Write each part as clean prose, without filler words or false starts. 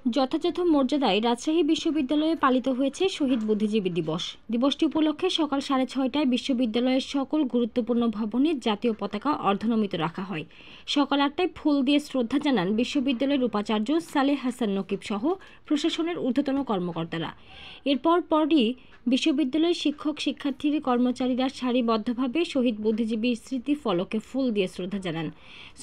যথাযথ মর্যাদায় রাজশাহী বিশ্ববিদ্যালয়ে পালিত হয়েছে শহীদ বুদ্ধিজীবী দিবস। দিবসটি উপলক্ষে সকাল 6:30টায় বিশ্ববিদ্যালয়ের সকল গুরুত্বপূর্ণ ভবনে জাতীয় পতাকা অর্ধনমিত রাখা হয়। সকাল 8টায় ফুল দিয়ে শ্রদ্ধা জানান বিশ্ববিদ্যালয়ের উপাচার্য সালেহ হাসান নকিব সহ প্রশাসনের ঊর্ধ্বতন কর্মকর্তারা। পরই বিশ্ববিদ্যালয়ের শিক্ষক, শিক্ষার্থী, কর্মচারীরা সারিবদ্ধভাবে শহীদ বুদ্ধিজীবীর স্মৃতি ফলকে ফুল দিয়ে শ্রদ্ধা জানান।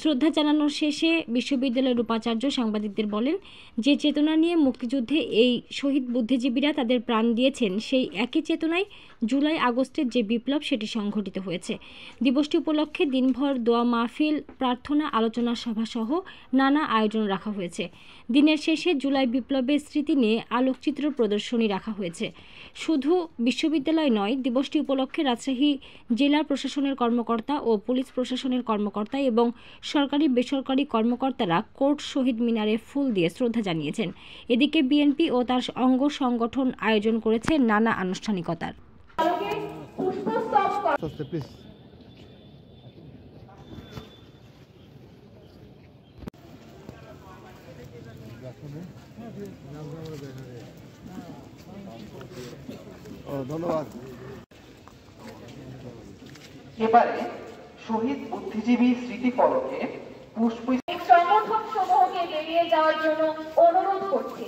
শ্রদ্ধা জানানোর শেষে বিশ্ববিদ্যালয়ের উপাচার্য সাংবাদিকদের বলেন, যে চেতনা নিয়ে মুক্তিযুদ্ধে এই শহীদ বুদ্ধিজীবীরা তাদের প্রাণ দিয়েছেন, সেই একই চেতনায় জুলাই আগস্টের যে বিপ্লব সেটি সংঘটিত হয়েছে। দিবসটি উপলক্ষে দিনভর দোয়া মাহফিল, প্রার্থনা, আলোচনা সভা সহ নানা আয়োজন রাখা হয়েছে। দিনের শেষে জুলাই বিপ্লবের স্মৃতি নিয়ে আলোকচিত্র প্রদর্শনী রাখা হয়েছে। শুধু বিশ্ববিদ্যালয় নয়, দিবসটি উপলক্ষে রাজশাহী জেলা প্রশাসনের কর্মকর্তা ও পুলিশ প্রশাসনের কর্মকর্তা এবং সরকারি বেসরকারি কর্মকর্তারা কোর্ট শহীদ মিনারে ফুল দিয়ে শ্রদ্ধা জানিয়েছেন। এদিকে বিএনপি ও তার অঙ্গ সংগঠন আয়োজন করেছে নানা আনুষ্ঠানিকতার। ধন্যবাদ। এবারে শহীদ বুদ্ধিজীবী স্মৃতি ফলকে পুষ্প সংগঠন সমূহকে বেরিয়ে যাওয়ার জন্য অনুরোধ করছি।